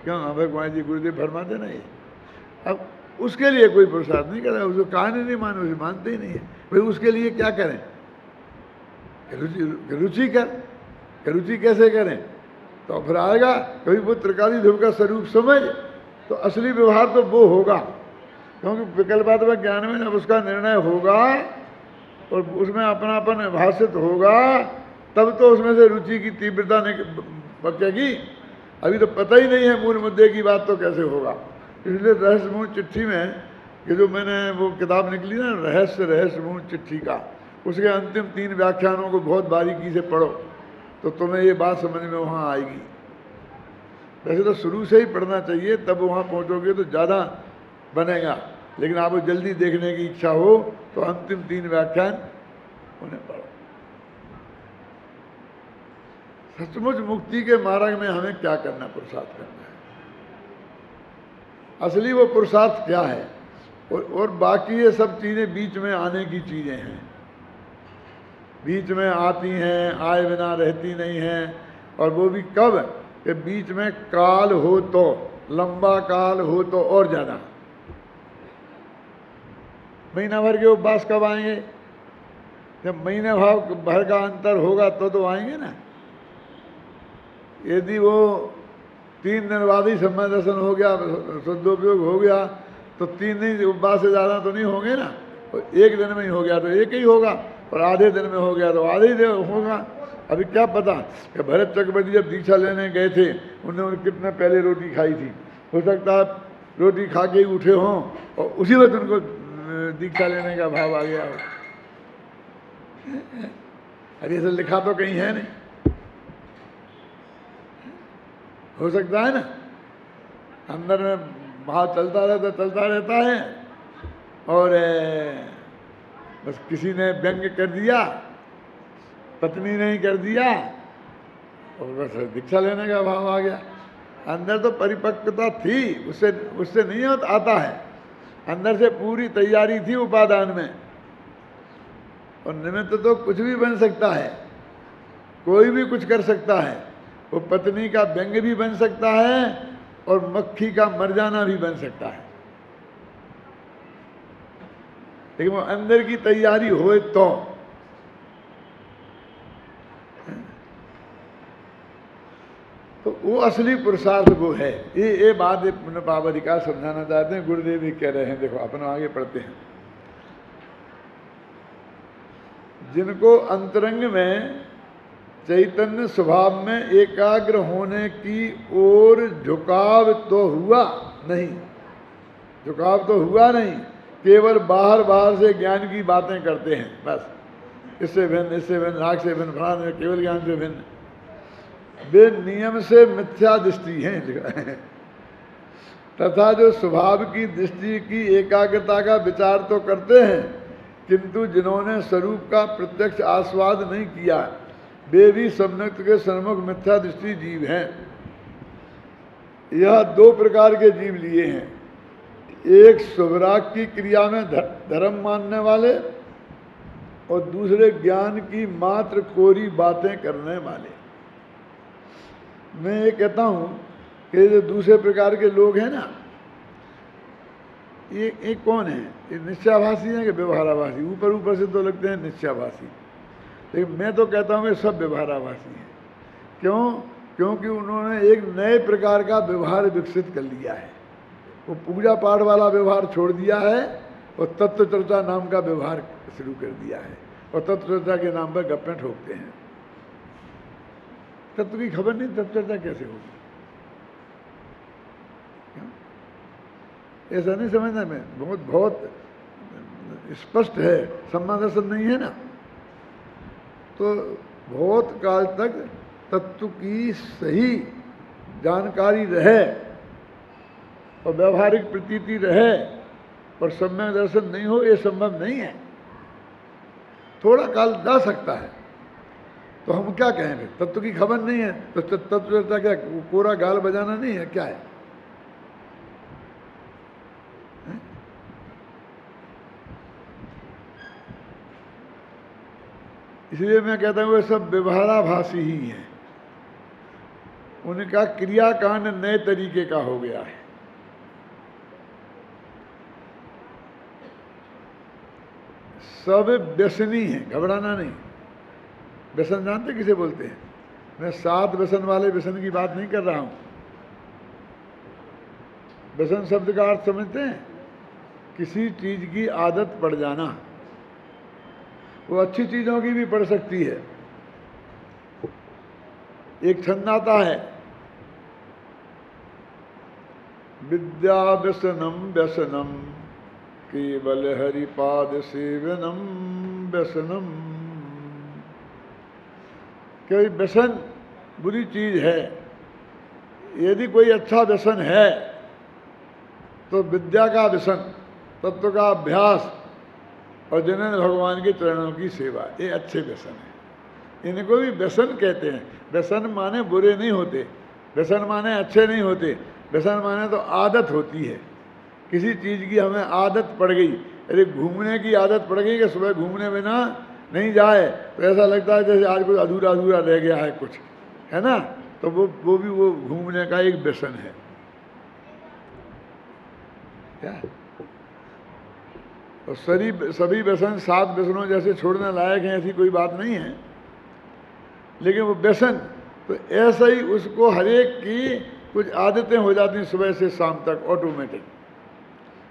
क्यों भगवान जी गुरुदेव फरमाते ना ये। अब उसके लिए कोई पुरुषार्थ नहीं कर रहा, उसको कहानी नहीं मानो, उसे मानते ही नहीं है। भाई उसके लिए क्या करें? रुचि कर, रुचि कैसे करें? तो फिर आएगा कभी वो त्रिकाली ध्रुव का स्वरूप समझ, तो असली व्यवहार तो वो होगा। क्योंकि विकल्पात्मक ज्ञान में जब उसका निर्णय होगा और उसमें अपनापन भाषित होगा, तब तो उसमें से रुचि की तीव्रता बकेगी। अभी तो पता ही नहीं है मूल मुद्दे की बात, तो कैसे होगा? इसलिए रहस्यमूल चिट्ठी में कि जो मैंने वो किताब निकली ना, रहस्यमूल चिट्ठी का, उसके अंतिम 3 व्याख्यानों को बहुत बारीकी से पढ़ो तो तुम्हें ये बात समझ में वहाँ आएगी। वैसे तो शुरू से ही पढ़ना चाहिए, तब वहाँ पहुँचोगे तो ज़्यादा बनेगा। लेकिन आपको जल्दी देखने की इच्छा हो तो अंतिम 3 व्याख्यान उन्हें पढ़ो। सचमुच मुक्ति के मार्ग में हमें क्या करना, पुरुषार्थ करना है। असली वो पुरुषार्थ क्या है, और बाकी ये सब चीज़ें बीच में आने की चीज़ें हैं, बीच में आती हैं, आए बिना रहती नहीं हैं। और वो भी कब कि बीच में काल हो तो, लंबा काल हो तो और ज़्यादा। महीना भर के उपवास कब आएंगे? जब महीने भर का अंतर होगा तो आएंगे ना। यदि वो 3 दिन बाद ही समय दर्शन हो गया, शुद्धोपयोग हो गया, तो 3 दिन उपवास से ज़्यादा तो नहीं होंगे ना। और 1 दिन में ही हो गया तो एक ही होगा, और आधे दिन में हो गया तो आधे ही दिन होगा। अभी क्या पता कि भरत चक्रवर्ती जब दीक्षा लेने गए थे, उन्होंने कितने पहले रोटी खाई थी। हो सकता है रोटी खा के ही उठे हों और उसी वक्त उनको दीक्षा लेने का भाव आ गया हो। अरे ऐसा लिखा तो कहीं है नहीं, हो सकता है ना। अंदर में भाव चलता रहता है, और बस किसी ने व्यंग कर दिया, पत्नी ने ही कर दिया, और बस दीक्षा लेने का भाव आ गया। अंदर तो परिपक्वता थी, उससे नहीं आता है। अंदर से पूरी तैयारी थी उपादान में। और निमित्त तो कुछ भी बन सकता है, कोई भी कुछ कर सकता है। वो पत्नी का व्यंग भी बन सकता है और मक्खी का मर जाना भी बन सकता है। लेकिन वो अंदर की तैयारी होए तो वो असली पुरुषार्थ वो है। ये बात पावधिकार समझाना चाहते हैं, गुरुदेव भी कह रहे हैं। देखो अपन आगे पढ़ते हैं। जिनको अंतरंग में चैतन्य स्वभाव में एकाग्र होने की ओर झुकाव तो हुआ नहीं, केवल बाहर से ज्ञान की बातें करते हैं बस। इससे भिन्न, राग से भिन्न, फलाने, केवल ज्ञान से भिन्न। वे नियम से मिथ्या दृष्टि हैं तथा जो स्वभाव की दृष्टि की एकाग्रता का विचार तो करते हैं, किंतु जिन्होंने स्वरूप का प्रत्यक्ष आस्वाद नहीं किया, वे भी सम्यक के सन्मुख मिथ्या दृष्टि जीव हैं। यह 2 प्रकार के जीव लिए हैं, एक स्वराग की क्रिया में धर्म मानने वाले, और दूसरे ज्ञान की मात्र कोरी बातें करने वाले। मैं ये कहता हूँ कि जो दूसरे प्रकार के लोग हैं ना, ये कौन है? ये निश्चयाभासी हैं कि व्यवहाराभासी? ऊपर से तो लगते हैं निश्चयाभासी, लेकिन मैं तो कहता हूँ कि सब व्यवहाराभासी हैं। क्यों? क्योंकि उन्होंने एक नए प्रकार का व्यवहार विकसित कर लिया है। वो पूजा पाठ वाला व्यवहार छोड़ दिया है और तत्व चर्चा नाम का व्यवहार शुरू कर दिया है, और तत्व चर्चा के नाम पर गप्पे ठोकते हैं। तत्व की खबर नहीं, तत्व चर्चा कैसे होगी? ऐसा नहीं समझना। में बहुत स्पष्ट है, सम्मान दर्शन नहीं है ना, तो बहुत काल तक तत्व की सही जानकारी रहे और व्यवहारिक प्रतीति रहे और सम्यक दर्शन नहीं हो, ये संभव नहीं है। थोड़ा काल जा सकता है, तो हम क्या कहेंगे? तत्व की खबर नहीं है तो तत्व क्या कोरा गाल बजाना नहीं है? क्या है? इसलिए मैं कहता हूँ वे सब व्यवहाराभासी ही हैं। उनका क्रियाकांड नए तरीके का हो गया है। सब व्यसनी हैं, घबराना नहीं। व्यसन जानते किसे बोलते हैं? मैं 7 व्यसन वाले व्यसन की बात नहीं कर रहा हूं। व्यसन शब्द का अर्थ समझते हैं? किसी चीज की आदत पड़ जाना। वो अच्छी चीजों की भी पड़ सकती है। एक छंद आता है, विद्या व्यसनम व्यसनम केवल हरिपाद सेवनम व्यसनम। कोई व्यसन बुरी चीज है। यदि कोई अच्छा व्यसन है तो विद्या का व्यसन, तत्व का अभ्यास और जिन्होंने भगवान के चरणों की सेवा, ये अच्छे व्यसन है। इनको भी व्यसन कहते हैं। व्यसन माने बुरे नहीं होते, व्यसन माने अच्छे नहीं होते, व्यसन माने तो आदत होती है। किसी चीज़ की हमें आदत पड़ गई, यदि घूमने की आदत पड़ गई कि सुबह घूमने बिना नहीं जाए तो ऐसा लगता है जैसे आज कुछ अधूरा अधूरा रह गया है कुछ, है ना? तो वो भी वो घूमने का एक व्यसन है। क्या? और सभी व्यसन 7 व्यसनों जैसे छोड़ने लायक हैं ऐसी कोई बात नहीं है, लेकिन वो व्यसन तो ऐसा ही उसको हर एक की कुछ आदतें हो जाती हैं सुबह से शाम तक ऑटोमेटिक।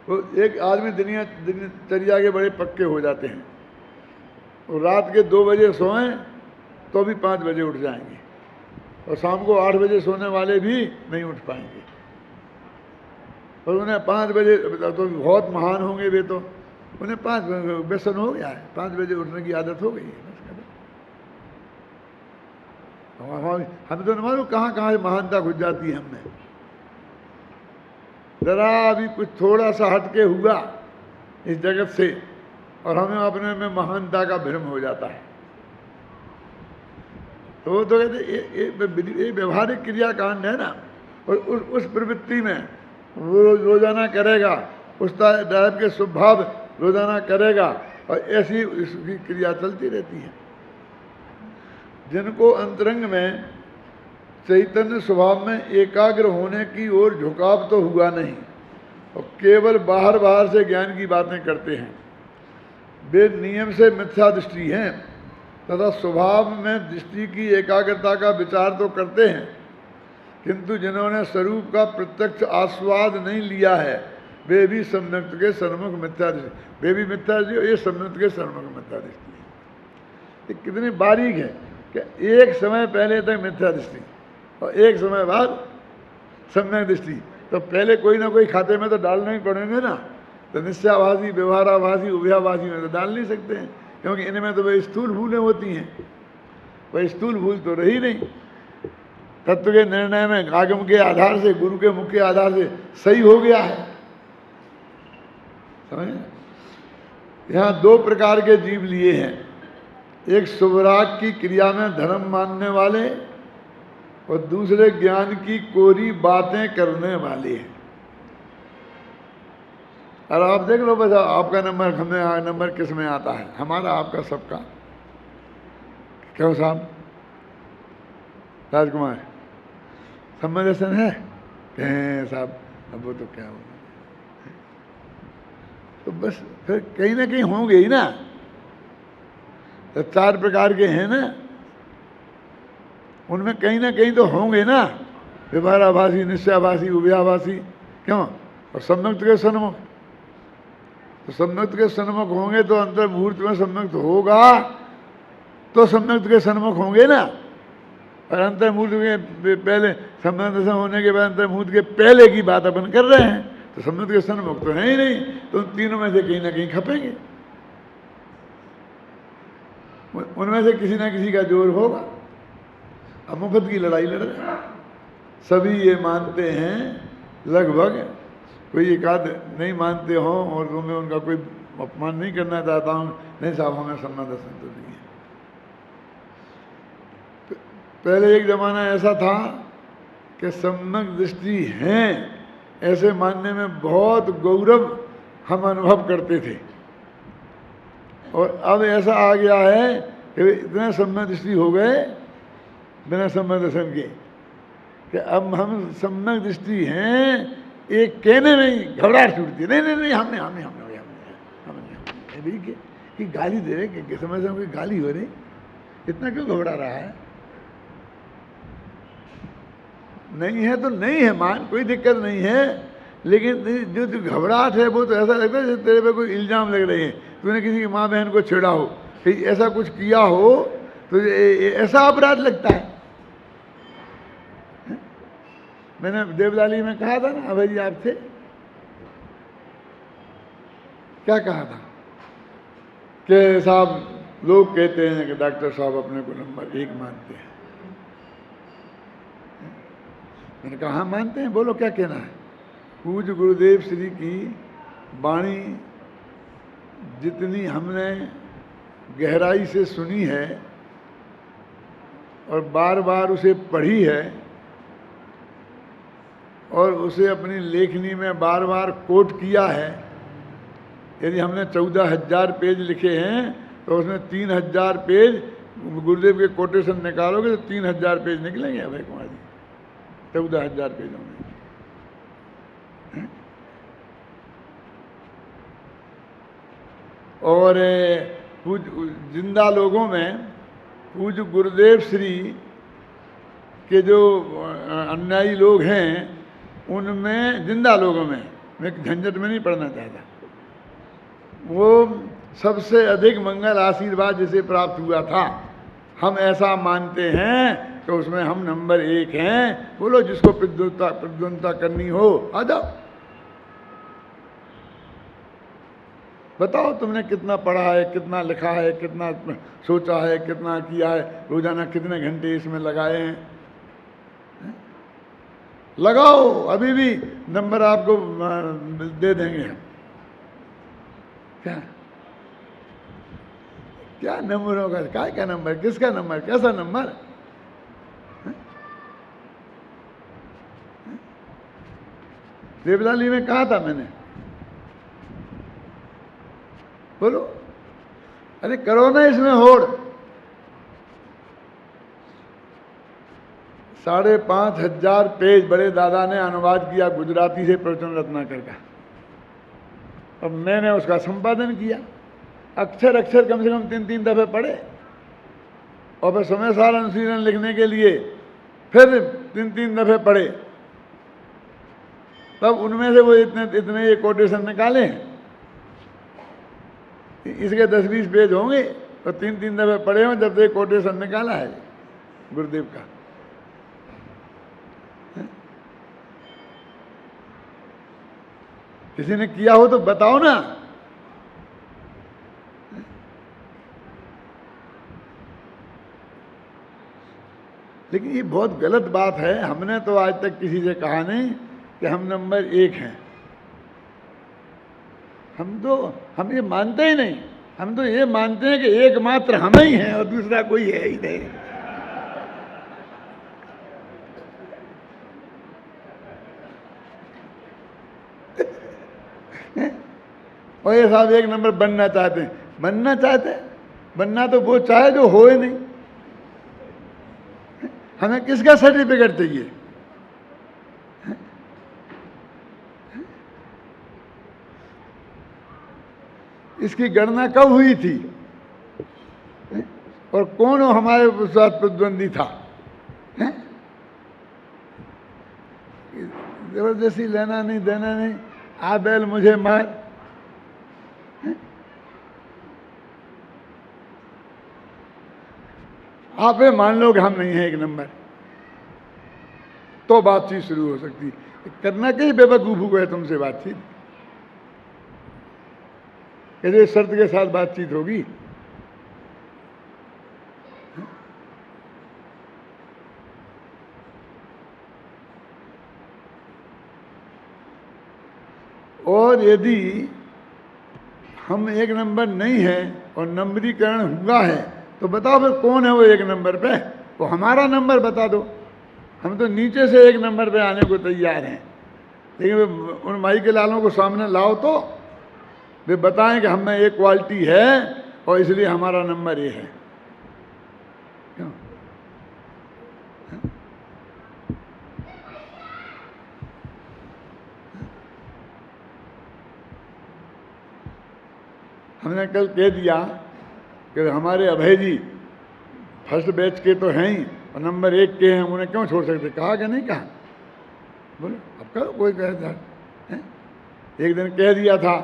वो एक आदमी दिनचर्या के बड़े पक्के हो जाते हैं। वो रात के 2 बजे सोएं तो भी 5 बजे उठ जाएंगे, और शाम को 8 बजे सोने वाले भी नहीं उठ पाएंगे। और उन्हें 5 बजे तो बहुत महान होंगे वे, तो उन्हें 5 व्यसन हो गया है, 5 बजे उठने की आदत हो गई है। हम तो न मालूम कहाँ कहाँ महानता घुस जाती है हमें। जरा अभी कुछ थोड़ा सा हटके हुआ इस जगत से और हमें अपने में महानता का भ्रम हो जाता है। तो वो तो कहते ये व्यवहारिक क्रियाकांड है ना, और उस प्रवृत्ति में वो रोजाना करेगा, उस टाइप के स्वभाव रोजाना करेगा, और ऐसी इसकी क्रिया चलती रहती है। जिनको अंतरंग में चैतन्य स्वभाव में एकाग्र होने की ओर झुकाव तो हुआ नहीं और केवल बाहर बाहर से ज्ञान की बातें करते हैं, वे नियम से मिथ्या दृष्टि हैं तथा स्वभाव में दृष्टि की एकाग्रता का विचार तो करते हैं, किंतु जिन्होंने स्वरूप का प्रत्यक्ष आस्वाद नहीं लिया है वे भी सम्यक्त के सन्मुख मिथ्या दृष्टि, वे भी मिथ्या दृष्टि, ये सम्यक्त के सन्मुख मिथ्या दृष्टि है। ये कितनी बारीक है कि एक समय पहले तक मिथ्या दृष्टि और एक समय बाद सम्यक दृष्टि। तो पहले कोई ना कोई खाते में तो डालना ही पड़ेंगे ना। तो निश्चयाभासी, व्यवहाराभासी, उभयाभासी में तो डाल नहीं सकते हैं, क्योंकि इनमें तो वही स्थूल भूलें होती हैं। वही स्थूल भूल तो रही नहीं। तत्व के निर्णय में आगम के आधार से, गुरु के मुख के आधार से सही हो गया है। समझे? यहाँ 2 प्रकार के जीव लिए हैं, एक शुभराग की क्रिया में धर्म मानने वाले और दूसरे ज्ञान की कोरी बातें करने वाले हैं। और आप देख लो बस, आपका नंबर हमें नंबर किस में आता है? हमारा, आपका, सबका। क्यों साहब? राजकुमार सम्मदर्शन है? कहें साहब अब वो तो क्या होगा। तो बस फिर कहीं ना कहीं होंगे ही ना। तो 4 प्रकार के हैं ना, उनमें कहीं ना कहीं तो होंगे ना, व्यवहाराभासी, निश्चयाभासी, उभयाभासी। क्यों? और सम्यक्त के सन्मुख, तो सम्यक्त के सन्मुख होंगे तो अंतर मुहूर्त में सम्यक्त होगा तो सम्यक्त के सन्मुख होंगे ना। और अंतर मुहूर्त के पहले, सम्यक्त होने के बाद अंतर मुहूर्त के पहले की बात अपन कर रहे हैं, तो सम्यक्त के सन्मुख तो है ही नहीं। तो उन तीनों में से कहीं ना कहीं खपेंगे, उनमें से किसी ना किसी का जोर होगा। अब मुफ्त की लड़ाई लड़ रहे हैं। सभी ये मानते हैं लगभग, कोई एक आध नहीं मानते हों, और तो मैं उनका कोई अपमान नहीं करना चाहता हूँ। नहीं साहब, हमें सम्मदर्शन तो नहीं है। पहले एक ज़माना ऐसा था कि सम्यक दृष्टि है ऐसे मानने में बहुत गौरव हम अनुभव करते थे, और अब ऐसा आ गया है कि इतने सम्यक दृष्टि हो गए बिना सम्मदर्शन के कि अब हम सम्यक दृष्टि हैं, एक कहने में ही घबराहट छूटती है, नहीं नहीं नहीं हमने हमने हमने हमने कि गाली दे रहे, कि समझ रहे हो गाली हो रही, इतना क्यों घबरा रहा है? नहीं है तो नहीं है मान, कोई दिक्कत नहीं है, लेकिन जो घबराहट है वो तो ऐसा लगता है जैसे तेरे पे कोई इल्जाम लग रहे हैं, तूने किसी की माँ बहन को छेड़ा हो, कहीं ऐसा कुछ किया हो तो ऐसा अपराध लगता है। मैंने देवलाली में कहा था ना अभय जी आपसे, क्या कहा था कि साहब लोग कहते हैं कि डॉक्टर साहब अपने को नंबर 1 मानते हैं। मैंने कहा हाँ मानते हैं, बोलो क्या कहना है। पूज्य गुरुदेव श्री की वाणी जितनी हमने गहराई से सुनी है और बार बार उसे पढ़ी है और उसे अपनी लेखनी में बार बार कोट किया है, यदि हमने 14,000 पेज लिखे हैं तो उसमें 3,000 पेज गुरुदेव के कोटेशन निकालोगे तो 3,000 पेज निकलेंगे अभय कुमार जी, 14,000 पेजों में। और जिंदा लोगों में पूज्य गुरुदेव श्री के जो अन्यायी लोग हैं उनमें, जिंदा लोगों में, मैं झंझट में नहीं पढ़ना चाहता, वो सबसे अधिक मंगल आशीर्वाद जिसे प्राप्त हुआ था, हम ऐसा मानते हैं कि उसमें हम नंबर 1 हैं। बोलो जिसको प्रद्वंदता करनी हो आ जाओ, बताओ तुमने कितना पढ़ा है, कितना लिखा है, कितना सोचा है, कितना किया है, रोजाना कितने घंटे इसमें लगाए हैं। लगाओ, अभी भी नंबर आपको दे देंगे हम। क्या क्या नंबर होगा, क्या नंबर, किसका नंबर, कैसा नंबर? देवलाली में कहा था मैंने, बोलो, अरे करो ना इसमें होड़। 5,500 पेज बड़े दादा ने अनुवाद किया गुजराती से प्रवचन रत्नाकर का, अब मैंने उसका संपादन किया, अक्षर अक्षर कम से कम 3-3 दफे पढ़े, और फिर समय सार अनुशीलन लिखने के लिए फिर 3-3 दफे पढ़े, तब उनमें से वो इतने ये कोटेशन निकाले हैं। इसके 10-20 पेज होंगे तो 3-3 दफे पढ़े हों जब से कोटेशन निकाला है गुरुदेव का। किसी ने किया हो तो बताओ ना। लेकिन ये बहुत गलत बात है, हमने तो आज तक किसी से कहा नहीं कि हम नंबर 1 हैं। हम ये मानते ही नहीं, हम तो ये मानते हैं कि एकमात्र हम ही हैं और दूसरा कोई है ही नहीं। और ये साहब 1 नंबर बनना चाहते हैं, बनना तो वो चाहे जो होए नहीं। हमें किसका सर्टिफिकेट चाहिए? इसकी गणना कब हुई थी और कौन हमारे साथ प्रतिद्वंदी था? जबरदस्ती लेना नहीं देना नहीं, आ बैल मुझे मार। आप ये मान लो कि हम नहीं है 1 नंबर, तो बातचीत शुरू हो सकती। करना कहीं बेवकूफू को है तुमसे बातचीत, कैसे शर्त के साथ बातचीत होगी? और यदि हम 1 नंबर नहीं है और नंबरीकरण हुआ है तो बताओ फिर कौन है वो 1 नंबर पे? तो हमारा नंबर बता दो, हम तो नीचे से 1 नंबर पे आने को तैयार हैं। लेकिन उन माई के लालों को सामने लाओ तो वे बताएं कि हम में एक क्वालिटी है और इसलिए हमारा नंबर ये है। क्यों? हमने कल कह दिया कि हमारे अभय जी फर्स्ट बैच के तो हैं ही और नंबर 1 के हैं, हम उन्हें क्यों छोड़ सकते? कहा कि नहीं कहा? बोलो अब करो, कोई कहे हैं? एक दिन कह दिया था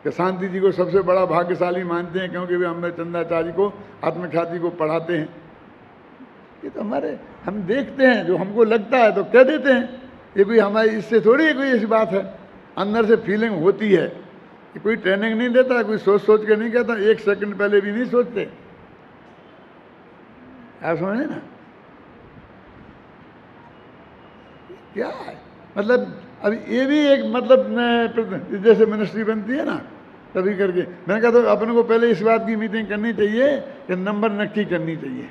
कि शांति जी को सबसे बड़ा भाग्यशाली मानते हैं क्योंकि वे अमृत चंद्राचार्य को आत्मख्याति को पढ़ाते हैं। ये तो हमारे, हम देखते हैं, जो हमको लगता है तो कह देते हैं। ये कोई हमारी इससे थोड़ी कोई ऐसी बात है, अंदर से फीलिंग होती है। कि कोई ट्रेनिंग नहीं देता, कोई सोच सोच के नहीं कहता, 1 सेकंड पहले भी नहीं सोचते। आप समझे ना क्या है? मतलब अब ये भी एक मतलब जैसे मिनिस्ट्री बनती है ना, तभी करके मैंने कहा तो अपने को पहले इस बात की मीटिंग करनी चाहिए कि नंबर नक्की करनी चाहिए।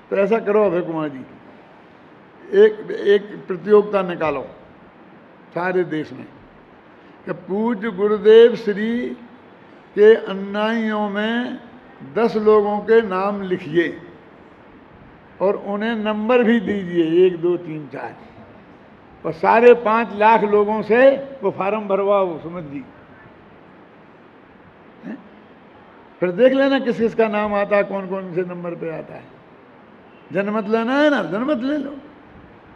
तो ऐसा करो अभय कुमार जी, एक प्रतियोगिता निकालो सारे देश में कि पूज्य गुरुदेव श्री के अनुयायियों में 10 लोगों के नाम लिखिए और उन्हें नंबर भी दीजिए 1 2 3 4 और 5.5 लाख लोगों से वो फार्म भरवाओ सुमित जी। फिर देख लेना किस किस का नाम आता है, कौन कौन से नंबर पे आता है। जनमत लेना है ना, जनमत ले लो।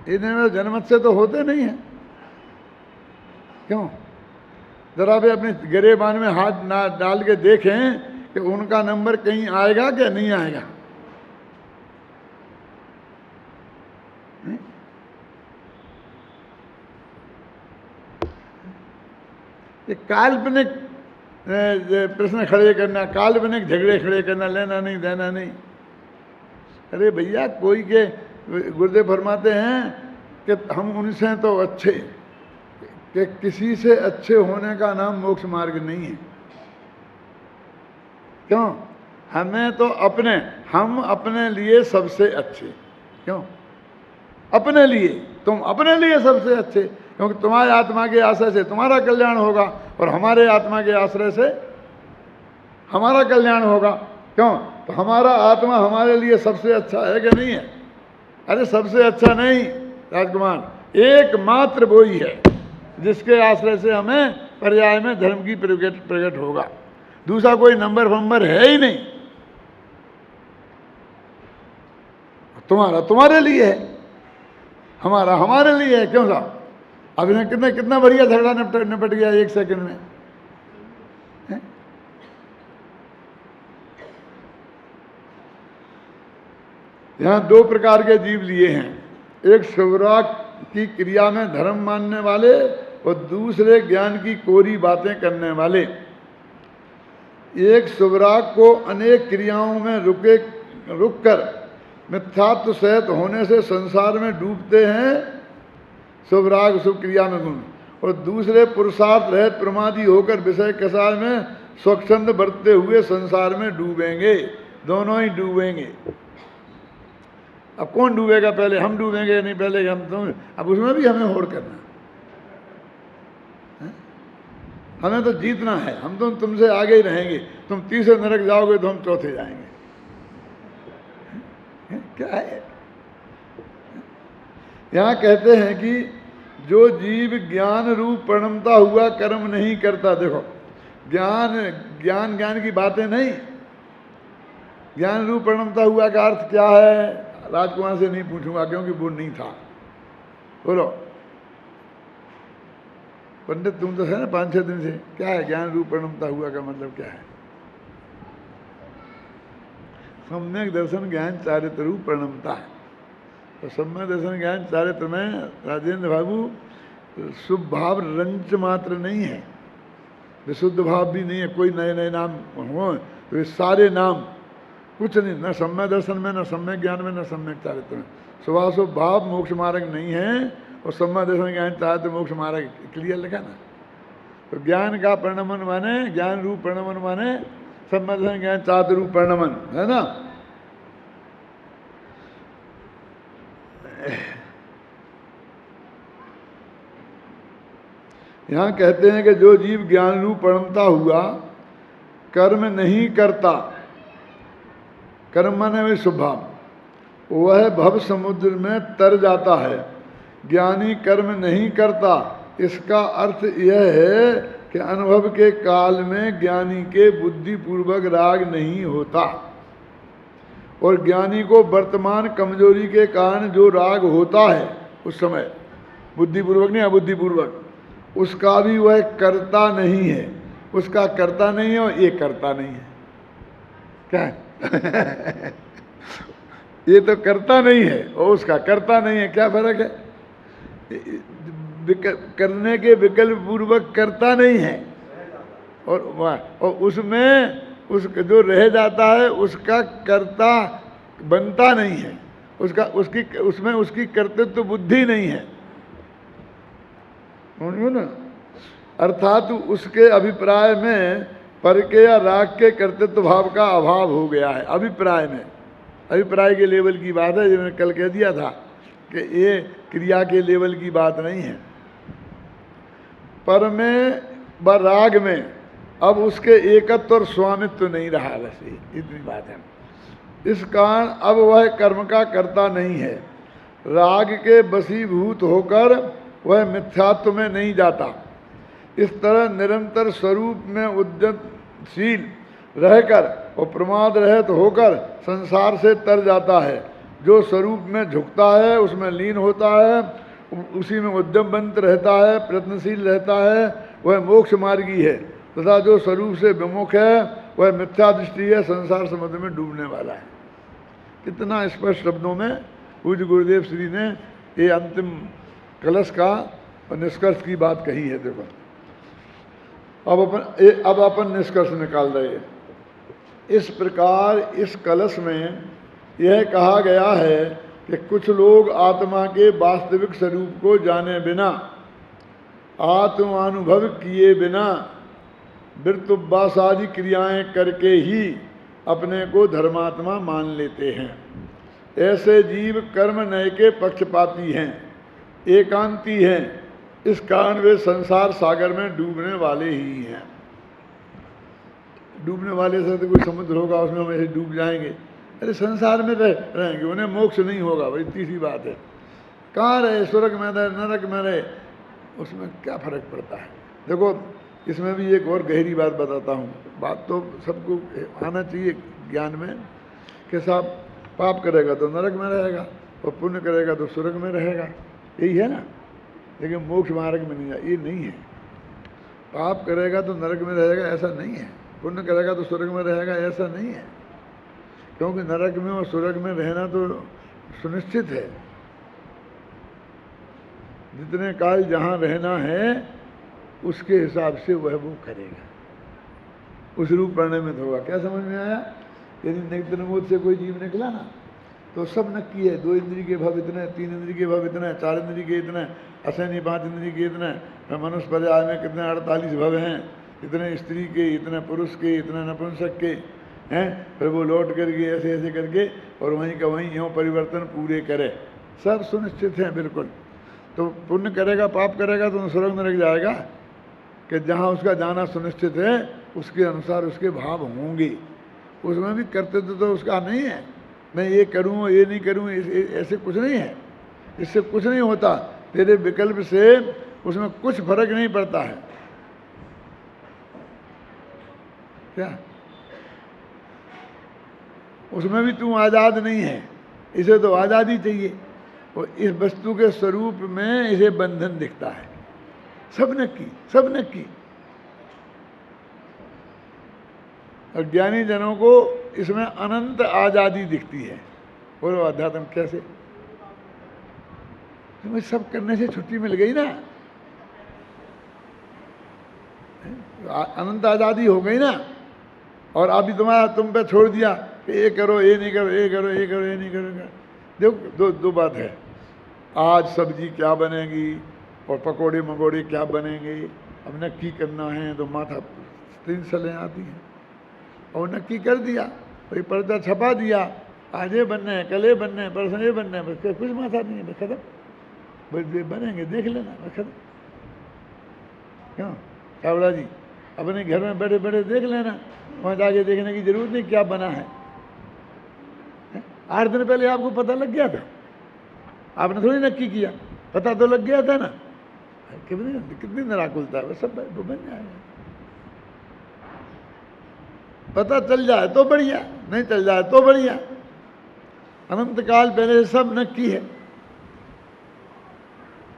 इन्हें जनमत से तो होते नहीं है, क्यों? जरा भी अपने गिरेबान में हाथ ना डाल के देखें कि उनका नंबर कहीं आएगा क्या नहीं आएगा। ये काल्पनिक प्रश्न खड़े करना, काल्पनिक झगड़े खड़े करना, लेना नहीं देना नहीं। अरे भैया, कोई के गुरुदेव फरमाते हैं कि हम उनसे तो अच्छे, कि किसी से अच्छे होने का नाम मोक्ष मार्ग नहीं है। क्यों? हमें तो हम अपने लिए सबसे अच्छे। क्यों? अपने लिए, तुम अपने लिए सबसे अच्छे, क्योंकि तुम्हारे आत्मा के आश्रय से तुम्हारा कल्याण होगा और हमारे आत्मा के आश्रय से हमारा कल्याण होगा। क्यों? तो हमारा आत्मा हमारे लिए सबसे अच्छा है कि नहीं है? अरे सबसे अच्छा नहीं राजकुमार, एकमात्र वो ही है जिसके आश्रय से हमें पर्याय में धर्म की प्रकट होगा। दूसरा कोई नंबर है ही नहीं। तुम्हारा तुम्हारे लिए है, हमारा हमारे लिए है। क्यों साहब? अब इन्हें कितना बढ़िया झगड़ा निपट गया 1 सेकंड में। यहाँ 2 प्रकार के जीव लिए हैं, एक शिवराग की क्रिया में धर्म मानने वाले और दूसरे ज्ञान की कोरी बातें करने वाले। एक शिवराग को अनेक क्रियाओं में रुककर मिथ्यात्व सहित होने से संसार में डूबते हैं, शिवराग शुभ क्रिया में गुण, और दूसरे पुरुषार्थ रहित प्रमादी होकर विषय कसाय में स्वच्छंद बरतते हुए संसार में डूबेंगे। दोनों ही डूबेंगे। अब कौन डूबेगा पहले? हम डूबेंगे नहीं पहले हम तुम? अब उसमें भी हमें होड़ करना है? हमें तो जीतना है। हम तो तुमसे आगे ही रहेंगे। तुम 3 नरक जाओगे तो हम 4थे जाएंगे। क्या है? यहाँ कहते हैं कि जो जीव ज्ञान रूप परिणमता हुआ कर्म नहीं करता। देखो, ज्ञान की बातें नहीं। ज्ञान रूप परिणमता हुआ का अर्थ क्या है? राजकुमार से नहीं पूछूंगा क्योंकि वो नहीं था। बोलो पंडित, तुम तो है ना 5-6 दिन से। क्या है ज्ञान रूप परिणमता हुआ का मतलब क्या है? सम्यक दर्शन ज्ञान चारित्र रूप परिणमता है। तो सम्यक दर्शन ज्ञान चारित्र में राजेंद्र बाबू शुभ भाव रंच मात्र नहीं है, विशुद्ध भाव भी नहीं है। कोई नए नए नाम हो तो ये सारे नाम कुछ नहीं, न सम्यक दर्शन में, न सम्यक ज्ञान में, न सम्यक चारित्र में। शुभाशुभ भाव मोक्ष मार्ग नहीं है और सम्यक दर्शन ज्ञान चारित्र मोक्ष मार्ग। क्लियर लिखा ना? तो ज्ञान का परिणमन माने, ज्ञान रूप परिणमन माने सम्यक दर्शन ज्ञान चारित्र रूप परिणमन, है ना? यहाँ कहते हैं कि जो जीव ज्ञान रूप परिणमता हुआ कर्म नहीं करता, कर्म माने वही स्वभाव, वह भव समुद्र में तर जाता है। ज्ञानी कर्म नहीं करता, इसका अर्थ यह है कि अनुभव के काल में ज्ञानी के बुद्धिपूर्वक राग नहीं होता, और ज्ञानी को वर्तमान कमजोरी के कारण जो राग होता है उस समय, बुद्धिपूर्वक नहीं अबुद्धिपूर्वक, उसका भी वह करता नहीं है। उसका करता नहीं है और ये करता नहीं है। क्या है? ये तो करता नहीं है और उसका करता नहीं है, क्या फर्क है? करने के विकल्प पूर्वक करता नहीं है, और उसमें जो रह जाता है उसका कर्ता बनता नहीं है, उसमें उसकी कर्तृत्व बुद्धि नहीं है। समझो ना? अर्थात उसके अभिप्राय में पर के या राग के कर्तृत्व भाव का अभाव हो गया है। अभिप्राय में, अभिप्राय के लेवल की बात है, जो मैंने कल कह दिया था कि ये क्रिया के लेवल की बात नहीं है। पर में व राग में अब उसके एकत्व और स्वामित्व तो नहीं रहा, बस इतनी बात है। इस कारण अब वह कर्म का कर्ता नहीं है। राग के वशीभूत होकर वह मिथ्यात्व में नहीं जाता। इस तरह निरंतर स्वरूप में उद्यमशील रहकर और प्रमाद रहित होकर संसार से तर जाता है। जो स्वरूप में झुकता है, उसमें लीन होता है, उसी में उद्यमवंत रहता है, प्रयत्नशील रहता है, वह मोक्ष मार्गी है। तथा जो स्वरूप से विमुख है वह मिथ्या दृष्टि है, संसार समुद्र में डूबने वाला है। कितना स्पष्ट शब्दों में पूज्य गुरुदेव श्री ने ये अंतिम कलश का और निष्कर्ष की बात कही है। देखो अब अपन निष्कर्ष निकाल रहे हैं। इस प्रकार इस कलश में यह कहा गया है कि कुछ लोग आत्मा के वास्तविक स्वरूप को जाने बिना, आत्मानुभव किए बिना वृत्तुपवास आदि क्रियाएं करके ही अपने को धर्मात्मा मान लेते हैं। ऐसे जीव कर्म नय के पक्षपाती हैं, एकांती हैं। इस कारण वे संसार सागर में डूबने वाले ही हैं। डूबने वाले से तो कोई समुद्र होगा, उसमें हम ऐसे डूब जाएंगे? अरे संसार में रहेंगे, उन्हें मोक्ष नहीं होगा। भाई तीसरी बात है, कहाँ रहे, स्वर्ग में रहे, नरक में रहे, उसमें क्या फर्क पड़ता है? देखो इसमें भी एक और गहरी बात बताता हूँ। बात तो सबको आना चाहिए ज्ञान में कि साहब पाप करेगा तो नरक में रहेगा और पुण्य करेगा तो स्वर्ग में रहेगा, यही है ना। लेकिन मोक्ष मार्ग में नहीं, ये नहीं है। पाप करेगा तो नरक में रहेगा ऐसा नहीं है, पुण्य करेगा तो स्वर्ग में रहेगा ऐसा नहीं है। क्योंकि नरक में और स्वर्ग में रहना तो सुनिश्चित है। जितने काल जहाँ रहना है उसके हिसाब से वह वो करेगा, उस रूप परिणमित होगा। क्या समझ में आया? यदि नेत्रमोद से कोई जीव निकला ना तो सब नक्की है। 2 इंद्रिय के भाव इतने, 3 इंद्रिय के भाव इतने, 4 इंद्रिय के इतने, असैनी 5 इंद्रिय के इतने, मनुष्य पर्याय में कितने 48 भव हैं, इतने स्त्री के, इतने पुरुष के, इतने नपुंसक के हैं। फिर वो लौट करके ऐसे ऐसे करके और वहीं का वहीं यूँ परिवर्तन पूरे करे, सब सुनिश्चित हैं बिल्कुल। तो पुण्य करेगा पाप करेगा तो स्वर्ग नरक जाएगा कि जहाँ उसका जाना सुनिश्चित है उसके अनुसार उसके भाव होंगे। उसमें भी कर्तव्य तो उसका नहीं है, मैं ये करूँ ये नहीं करूँ, ऐसे कुछ नहीं है। इससे कुछ नहीं होता, तेरे विकल्प से उसमें कुछ फर्क नहीं पड़ता है। क्या उसमें भी तू आज़ाद नहीं है, इसे तो आज़ादी चाहिए। और इस वस्तु के स्वरूप में इसे बंधन दिखता है। सब ने की। और ज्ञानी जनों को इसमें अनंत आज़ादी दिखती है। बोलो अध्यात्म कैसे? तुम्हें सब करने से छुट्टी मिल गई ना, अनंत आज़ादी हो गई ना। और अभी तुम पे छोड़ दिया कि ये करो ये नहीं करो, ये करो ये करो ये नहीं करो। देखो दो बात है, आज सब्जी क्या बनेगी और पकोड़े मकोड़े क्या बनेंगे, अब नक्की करना है तो माथा 3 सलें आती हैं। और नक्की कर दिया, भाई पर्दा छपा दिया, आज ये बनने हैं, कल ये बनने हैं, परसों ये बनने हैं, बस कुछ माथा नहीं है, बस खत्म। बस बनेंगे देख लेना, बस खत्म। क्यों चावड़ा जी, अपने घर में बैठे बैठे देख लेना, वहाँ जाके देखने की जरूरत नहीं क्या बना है। 8 दिन पहले आपको पता लग गया था, आपने थोड़ी नक्की किया, पता तो लग गया था ना। कितनी निराकुलता है, सब बन जाएगा। पता चल जाए तो बढ़िया, नहीं चल जाए तो बढ़िया। अनंत काल पहले से सब नक्की है।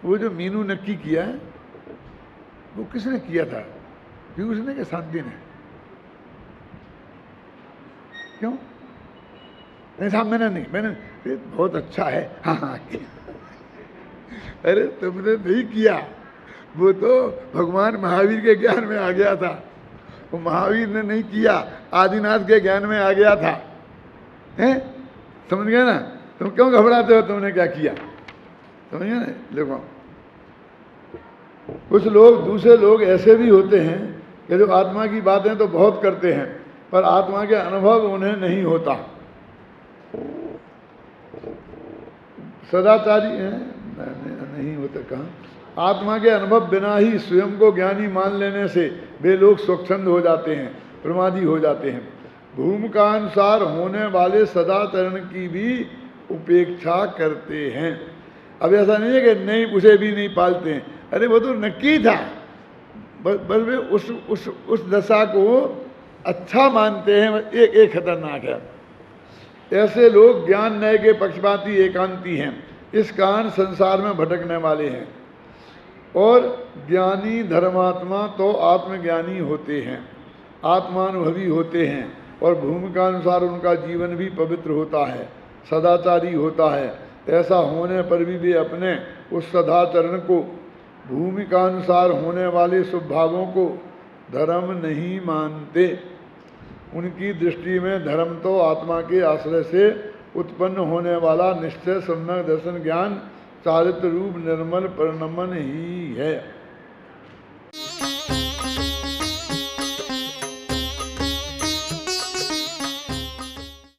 वो जो मीनू नक्की किया है वो किसने किया था? पीयूष ने कि शांति ने? क्यों? नहीं साहब मैंने नहीं, मैंने बहुत अच्छा है। हाँ हाँ अरे तुमने नहीं किया, वो तो भगवान महावीर के ज्ञान में आ गया था। वो महावीर ने नहीं किया, आदिनाथ के ज्ञान में आ गया था। हैं? समझ गए ना? तुम क्यों घबराते हो? तुमने क्या किया? समझ गए ना? देखो कुछ लोग, दूसरे लोग ऐसे भी होते हैं कि जो आत्मा की बातें तो बहुत करते हैं पर आत्मा के अनुभव उन्हें नहीं होता। सदाचारी नहीं होता, कहाँ? आत्मा के अनुभव बिना ही स्वयं को ज्ञानी मान लेने से वे लोग स्वच्छंद हो जाते हैं, प्रमादी हो जाते हैं। भूमिकानुसार होने वाले सदाचरण की भी उपेक्षा करते हैं। अब ऐसा नहीं है कि नहीं, उसे भी नहीं पालते हैं। अरे वो तो नक्की था, बस वे उस दशा को अच्छा मानते हैं। एक खतरनाक है, ऐसे लोग ज्ञान न्याय के पक्षपाती एकांती हैं, इस कारण संसार में भटकने वाले हैं। और ज्ञानी धर्मात्मा तो आत्मज्ञानी होते हैं, आत्मानुभवी होते हैं और भूमिका अनुसार उनका जीवन भी पवित्र होता है, सदाचारी होता है। ऐसा होने पर भी वे अपने उस सदाचरण को, भूमिका अनुसार होने वाले स्वभावों को धर्म नहीं मानते। उनकी दृष्टि में धर्म तो आत्मा के आश्रय से उत्पन्न होने वाला निश्चय, सम्यक दर्शन, ज्ञान, चारित्र रूप निर्मल परिणमन ही है।